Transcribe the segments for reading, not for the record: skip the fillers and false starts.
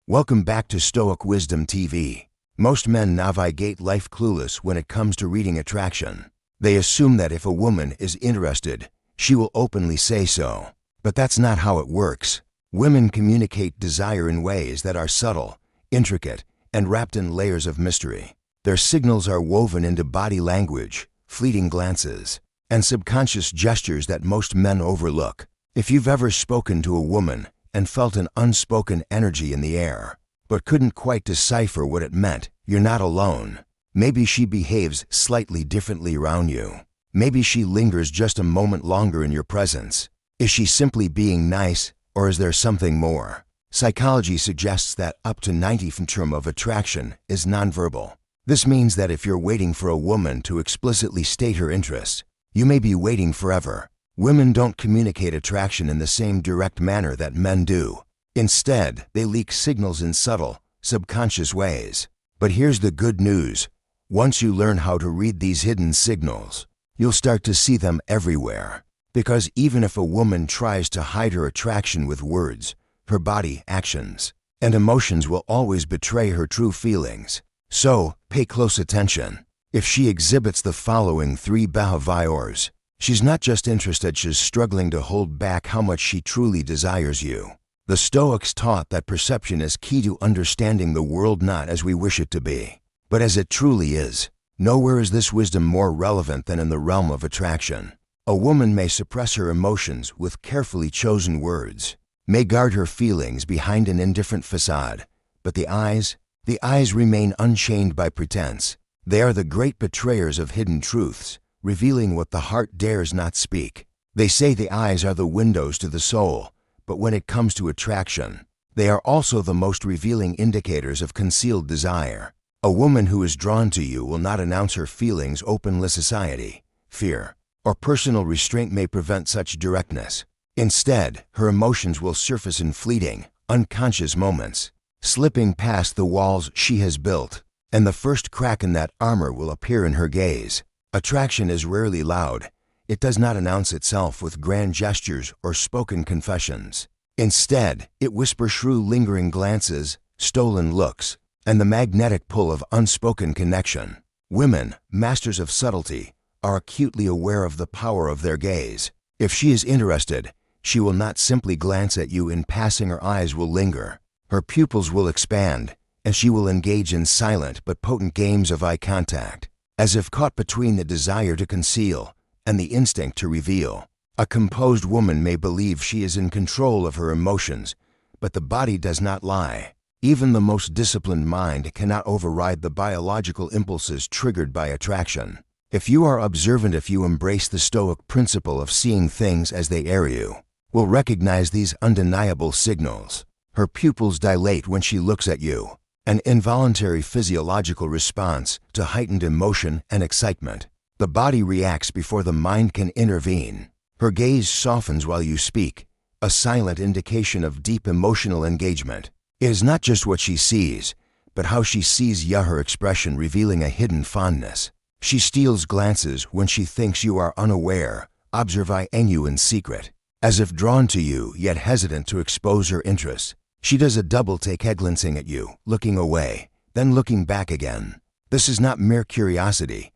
Welcome back to Stoic Wisdom TV. Most men navigate life clueless when it comes to reading attraction. They assume that if a woman is interested, she will openly say so. But that's not how it works. Women communicate desire in ways that are subtle, intricate, and wrapped in layers of mystery. Their signals are woven into body language, fleeting glances, and subconscious gestures that most men overlook. If you've ever spoken to a woman and felt an unspoken energy in the air, but couldn't quite decipher what it meant, you're not alone. Maybe she behaves slightly differently around you. Maybe she lingers just a moment longer in your presence. Is she simply being nice, or is there something more? Psychology suggests that up to 90% of attraction is nonverbal. This means that if you're waiting for a woman to explicitly state her interest, you may be waiting forever. Women don't communicate attraction in the same direct manner that men do. Instead, they leak signals in subtle, subconscious ways. But here's the good news. Once you learn how to read these hidden signals, you'll start to see them everywhere. Because even if a woman tries to hide her attraction with words, her body, actions, and emotions will always betray her true feelings. So, pay close attention. If she exhibits the following 3 behaviors, she's not just interested, she's struggling to hold back how much she truly desires you. The Stoics taught that perception is key to understanding the world not as we wish it to be, but as it truly is. Nowhere is this wisdom more relevant than in the realm of attraction. A woman may suppress her emotions with carefully chosen words, may guard her feelings behind an indifferent facade, but the eyes remain unchained by pretense. They are the great betrayers of hidden truths, revealing what the heart dares not speak. They say the eyes are the windows to the soul, but when it comes to attraction, they are also the most revealing indicators of concealed desire. A woman who is drawn to you will not announce her feelings openly. Society, fear, or personal restraint may prevent such directness. Instead, her emotions will surface in fleeting, unconscious moments, slipping past the walls she has built, and the first crack in that armor will appear in her gaze. Attraction is rarely loud. It does not announce itself with grand gestures or spoken confessions. Instead, it whispers through lingering glances, stolen looks, and the magnetic pull of unspoken connection. Women, masters of subtlety, are acutely aware of the power of their gaze. If she is interested, she will not simply glance at you in passing. Her eyes will linger. Her pupils will expand, and she will engage in silent but potent games of eye contact, as if caught between the desire to conceal and the instinct to reveal. A composed woman may believe she is in control of her emotions, but the body does not lie. Even the most disciplined mind cannot override the biological impulses triggered by attraction. If you are observant, if you embrace the Stoic principle of seeing things as they are, you will recognize these undeniable signals. Her pupils dilate when she looks at you, an involuntary physiological response to heightened emotion and excitement. The body reacts before the mind can intervene. Her gaze softens while you speak, a silent indication of deep emotional engagement. It is not just what she sees, but how she sees you, her expression revealing a hidden fondness. She steals glances when she thinks you are unaware, observing you in secret, as if drawn to you yet hesitant to expose her interest. She does a double take, glancing at you, looking away, then looking back again. This is not mere curiosity.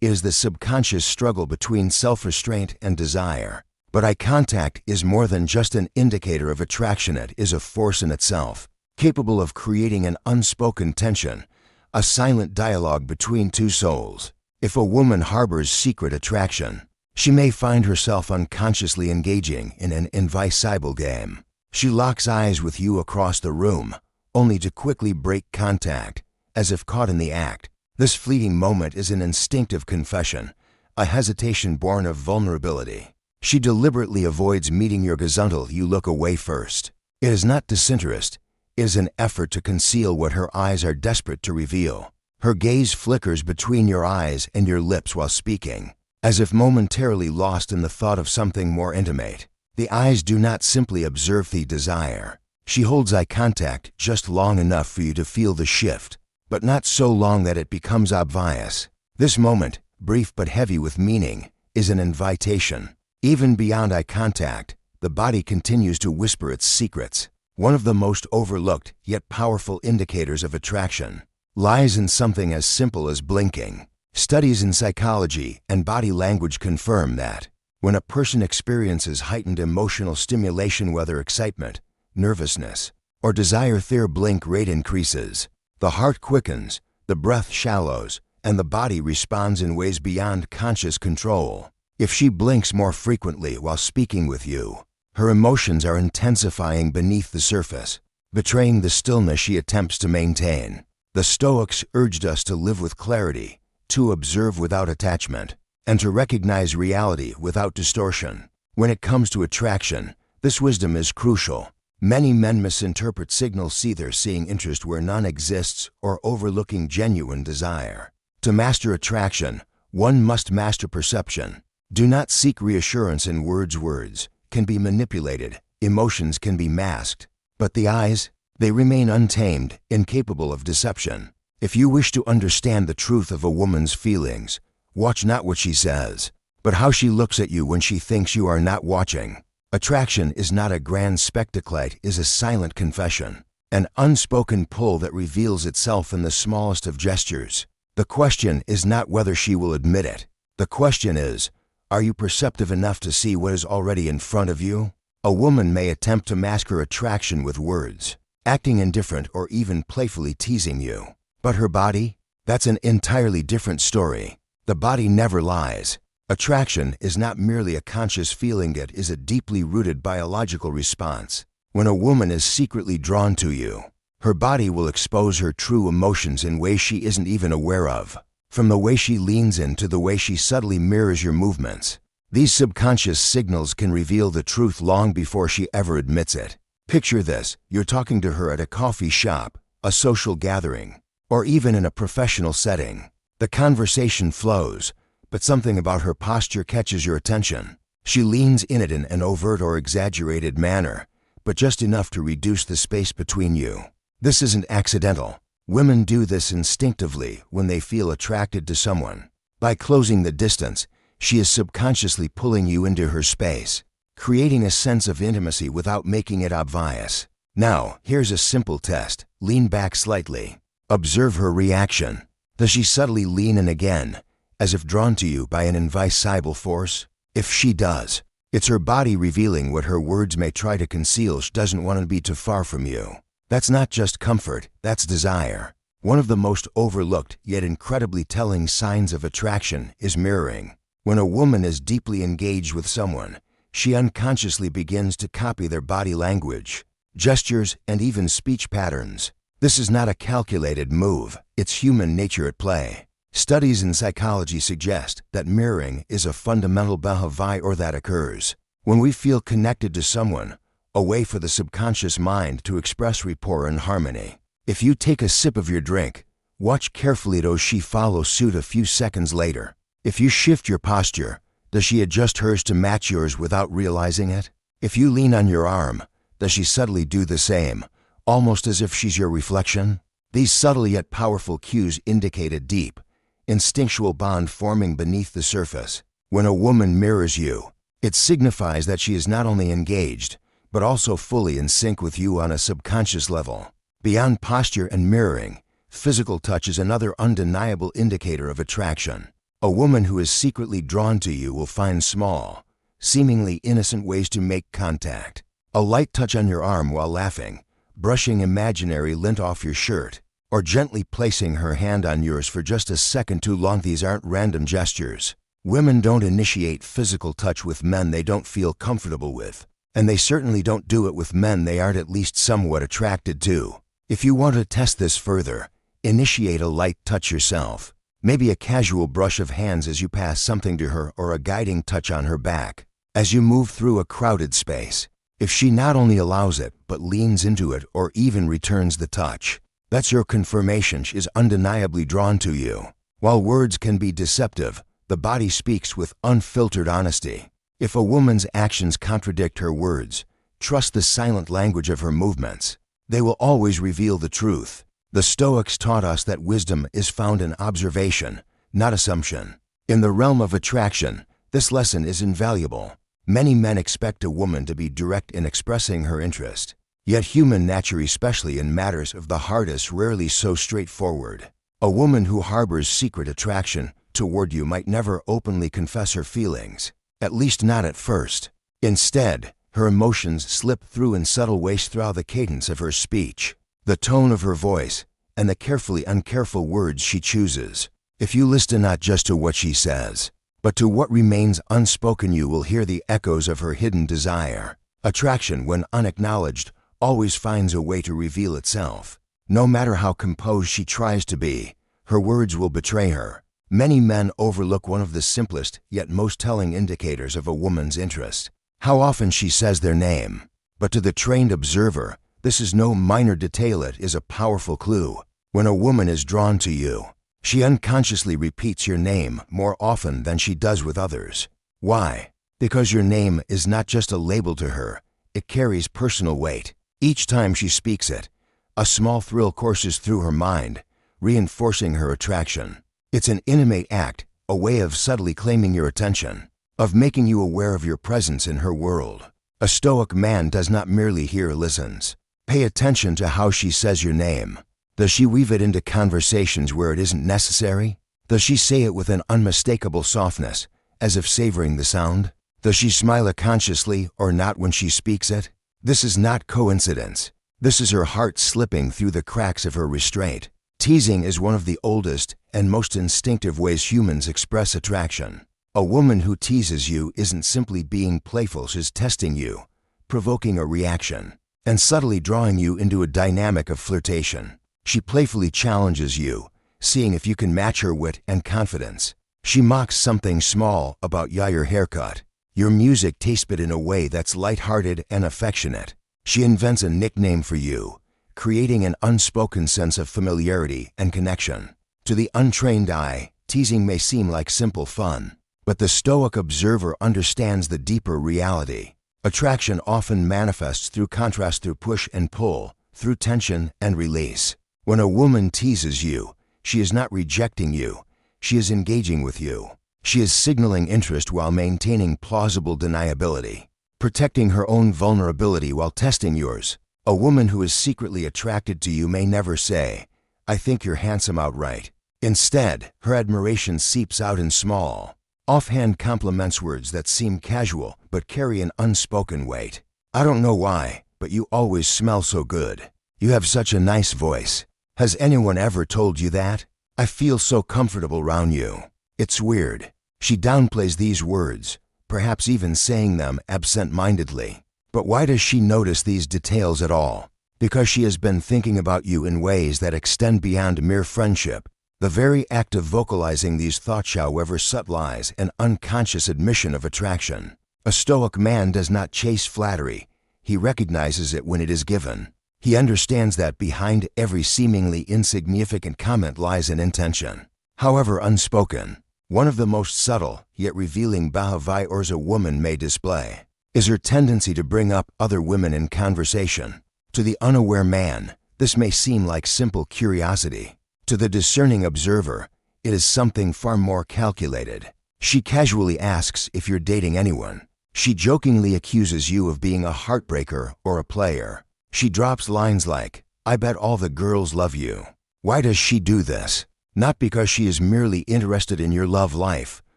It is the subconscious struggle between self-restraint and desire. But eye contact is more than just an indicator of attraction. It is a force in itself, capable of creating an unspoken tension, a silent dialogue between two souls. If a woman harbors secret attraction, she may find herself unconsciously engaging in an invisible game. She locks eyes with you across the room, only to quickly break contact, as if caught in the act. This fleeting moment is an instinctive confession, a hesitation born of vulnerability. She deliberately avoids meeting your gaze until you look away first. It is not disinterest. It is an effort to conceal what her eyes are desperate to reveal. Her gaze flickers between your eyes and your lips while speaking, as if momentarily lost in the thought of something more intimate. The eyes do not simply observe the desire. She holds eye contact just long enough for you to feel the shift, but not so long that it becomes obvious. This moment, brief but heavy with meaning, is an invitation. Even beyond eye contact, the body continues to whisper its secrets. One of the most overlooked yet powerful indicators of attraction lies in something as simple as blinking. Studies in psychology and body language confirm that when a person experiences heightened emotional stimulation, whether excitement, nervousness, or desire, their blink rate increases. The heart quickens, the breath shallows, and the body responds in ways beyond conscious control. If she blinks more frequently while speaking with you, her emotions are intensifying beneath the surface, betraying the stillness she attempts to maintain. The Stoics urged us to live with clarity, to observe without attachment, and to recognize reality without distortion. When it comes to attraction, this wisdom is crucial. Many men misinterpret signals, either seeing interest where none exists or overlooking genuine desire. To master attraction, one must master perception. Do not seek reassurance in words. Words can be manipulated, emotions can be masked, but the eyes, they remain untamed, incapable of deception. If you wish to understand the truth of a woman's feelings, watch not what she says, but how she looks at you when she thinks you are not watching. Attraction is not a grand spectacle, it is a silent confession, an unspoken pull that reveals itself in the smallest of gestures. The question is not whether she will admit it. The question is, are you perceptive enough to see what is already in front of you? A woman may attempt to mask her attraction with words, acting indifferent or even playfully teasing you. But her body? That's an entirely different story. The body never lies. Attraction is not merely a conscious feeling, it is a deeply rooted biological response. When a woman is secretly drawn to you, her body will expose her true emotions in ways she isn't even aware of. From the way she leans in to the way she subtly mirrors your movements, these subconscious signals can reveal the truth long before she ever admits it. Picture this: you're talking to her at a coffee shop, a social gathering, or even in a professional setting. The conversation flows, but something about her posture catches your attention. She leans in it in an overt or exaggerated manner, but just enough to reduce the space between you. This isn't accidental. Women do this instinctively when they feel attracted to someone. By closing the distance, she is subconsciously pulling you into her space, creating a sense of intimacy without making it obvious. Now, here's a simple test. Lean back slightly. Observe her reaction. Does she subtly lean in again, as if drawn to you by an invisible force? If she does, it's her body revealing what her words may try to conceal. She doesn't want to be too far from you. That's not just comfort, that's desire. One of the most overlooked yet incredibly telling signs of attraction is mirroring. When a woman is deeply engaged with someone, she unconsciously begins to copy their body language, gestures, and even speech patterns. This is not a calculated move, it's human nature at play. Studies in psychology suggest that mirroring is a fundamental behavior that occurs when we feel connected to someone, a way for the subconscious mind to express rapport and harmony. If you take a sip of your drink, watch carefully. Does she follow suit a few seconds later? If you shift your posture, does she adjust hers to match yours without realizing it? If you lean on your arm, does she subtly do the same, almost as if she's your reflection? These subtle yet powerful cues indicate a deep, instinctual bond forming beneath the surface. When a woman mirrors you, it signifies that she is not only engaged, but also fully in sync with you on a subconscious level. Beyond posture and mirroring, physical touch is another undeniable indicator of attraction. A woman who is secretly drawn to you will find small, seemingly innocent ways to make contact. A light touch on your arm while laughing, brushing imaginary lint off your shirt, or gently placing her hand on yours for just a second too long. These aren't random gestures. Women don't initiate physical touch with men they don't feel comfortable with, and they certainly don't do it with men they aren't at least somewhat attracted to. If you want to test this further, initiate a light touch yourself. Maybe a casual brush of hands as you pass something to her, or a guiding touch on her back as you move through a crowded space. If she not only allows it, but leans into it or even returns the touch, that's your confirmation she is undeniably drawn to you. While words can be deceptive, the body speaks with unfiltered honesty. If a woman's actions contradict her words, trust the silent language of her movements. They will always reveal the truth. The Stoics taught us that wisdom is found in observation, not assumption. In the realm of attraction, this lesson is invaluable. Many men expect a woman to be direct in expressing her interest. Yet human nature, especially in matters of the heart, is rarely so straightforward. A woman who harbors secret attraction toward you might never openly confess her feelings, at least not at first. Instead, her emotions slip through in subtle ways through the cadence of her speech, the tone of her voice, and the carefully uncareful words she chooses. If you listen not just to what she says, but to what remains unspoken, you will hear the echoes of her hidden desire. Attraction, when unacknowledged, always finds a way to reveal itself. No matter how composed she tries to be, her words will betray her. Many men overlook one of the simplest yet most telling indicators of a woman's interest: how often she says their name. But to the trained observer, this is no minor detail, it is a powerful clue. When a woman is drawn to you, she unconsciously repeats your name more often than she does with others. Why? Because your name is not just a label to her, it carries personal weight. Each time she speaks it, a small thrill courses through her mind, reinforcing her attraction. It's an intimate act, a way of subtly claiming your attention, of making you aware of your presence in her world. A Stoic man does not merely hear or listens. Pay attention to how she says your name. Does she weave it into conversations where it isn't necessary? Does she say it with an unmistakable softness, as if savoring the sound? Does she smile consciously or not when she speaks it? This is not coincidence. This is her heart slipping through the cracks of her restraint. Teasing is one of the oldest and most instinctive ways humans express attraction. A woman who teases you isn't simply being playful, she's testing you, provoking a reaction, and subtly drawing you into a dynamic of flirtation. She playfully challenges you, seeing if you can match her wit and confidence. She mocks something small about your haircut, your music taste, but in a way that's light-hearted and affectionate. She invents a nickname for you, creating an unspoken sense of familiarity and connection. To the untrained eye, teasing may seem like simple fun, but the Stoic observer understands the deeper reality. Attraction often manifests through contrast, through push and pull, through tension and release. When a woman teases you, she is not rejecting you, she is engaging with you. She is signaling interest while maintaining plausible deniability, protecting her own vulnerability while testing yours. A woman who is secretly attracted to you may never say, "I think you're handsome," outright. Instead, her admiration seeps out in small, offhand compliments, words that seem casual but carry an unspoken weight. "I don't know why, but you always smell so good. You have such a nice voice. Has anyone ever told you that? I feel so comfortable around you." It's weird. She downplays these words, perhaps even saying them absent-mindedly. But why does she notice these details at all? Because she has been thinking about you in ways that extend beyond mere friendship. The very act of vocalizing these thoughts, however subtle, is an unconscious admission of attraction. A Stoic man does not chase flattery. He recognizes it when it is given. He understands that behind every seemingly insignificant comment lies an intention, however unspoken. One of the most subtle, yet revealing behaviors a woman may display is her tendency to bring up other women in conversation. To the unaware man, this may seem like simple curiosity. To the discerning observer, it is something far more calculated. She casually asks if you're dating anyone. She jokingly accuses you of being a heartbreaker or a player. She drops lines like, "I bet all the girls love you." Why does she do this? Not because she is merely interested in your love life,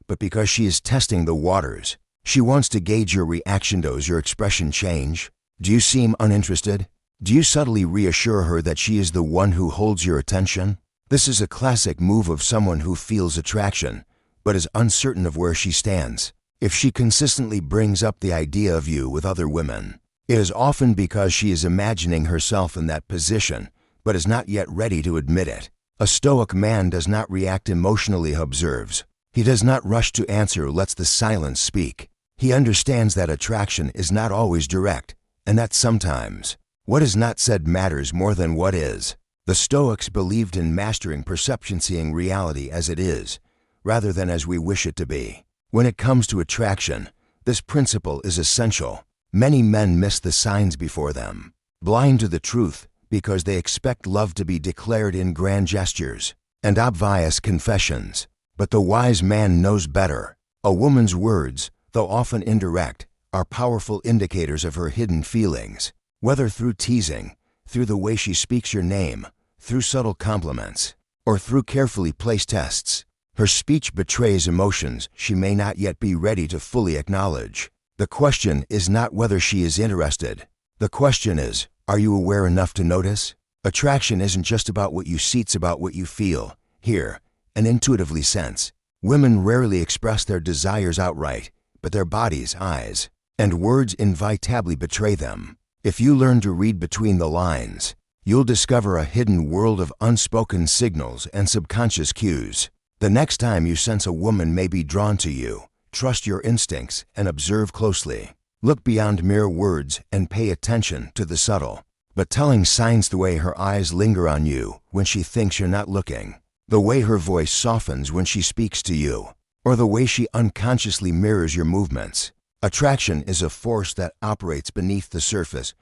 but because she is testing the waters. She wants to gauge your reaction. Does your expression change? Do you seem uninterested? Do you subtly reassure her that she is the one who holds your attention? This is a classic move of someone who feels attraction, but is uncertain of where she stands. If she consistently brings up the idea of you with other women, it is often because she is imagining herself in that position, but is not yet ready to admit it. A Stoic man does not react emotionally, he observes. He does not rush to answer or lets the silence speak. He understands that attraction is not always direct, and that sometimes what is not said matters more than what is. The Stoics believed in mastering perception, seeing reality as it is, rather than as we wish it to be. When it comes to attraction, this principle is essential. Many men miss the signs before them, blind to the truth because they expect love to be declared in grand gestures and obvious confessions. But the wise man knows better. A woman's words, though often indirect, are powerful indicators of her hidden feelings. Whether through teasing, through the way she speaks your name, through subtle compliments, or through carefully placed tests, her speech betrays emotions she may not yet be ready to fully acknowledge. The question is not whether she is interested. The question is, are you aware enough to notice? Attraction isn't just about what you see, it's about what you feel, hear, and intuitively sense. Women rarely express their desires outright, but their bodies, eyes, and words inevitably betray them. If you learn to read between the lines, you'll discover a hidden world of unspoken signals and subconscious cues. The next time you sense a woman may be drawn to you, trust your instincts and observe closely. Look beyond mere words and pay attention to the subtle, but telling signs: the way her eyes linger on you when she thinks you're not looking, the way her voice softens when she speaks to you, or the way she unconsciously mirrors your movements. Attraction is a force that operates beneath the surface,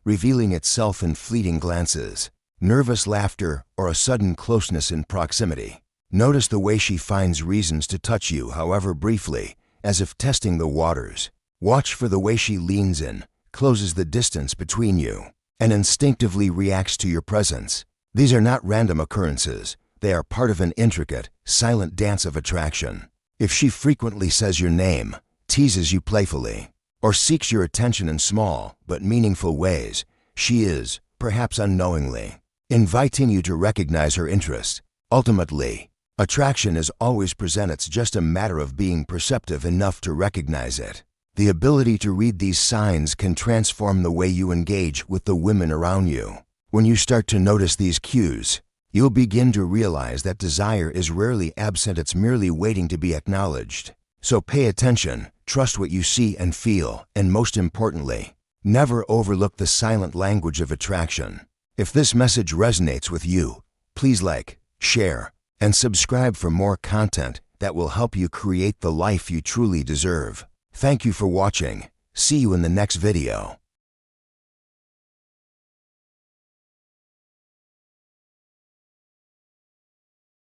revealing itself in fleeting glances, nervous laughter, or a sudden closeness in proximity. Notice the way she finds reasons to touch you, however briefly, as if testing the waters. Watch for the way she leans in, closes the distance between you, and instinctively reacts to your presence. These are not random occurrences. They are part of an intricate, silent dance of attraction. If she frequently says your name, teases you playfully, or seeks your attention in small but meaningful ways, she is, perhaps unknowingly, inviting you to recognize her interest. Ultimately, attraction is always present. It's just a matter of being perceptive enough to recognize it. The ability to read these signs can transform the way you engage with the women around you. When you start to notice these cues, you'll begin to realize that desire is rarely absent, it's merely waiting to be acknowledged. So pay attention, trust what you see and feel, and most importantly, never overlook the silent language of attraction. If this message resonates with you, please like, share, and subscribe for more content that will help you create the life you truly deserve. Thank you for watching. See you in the next video.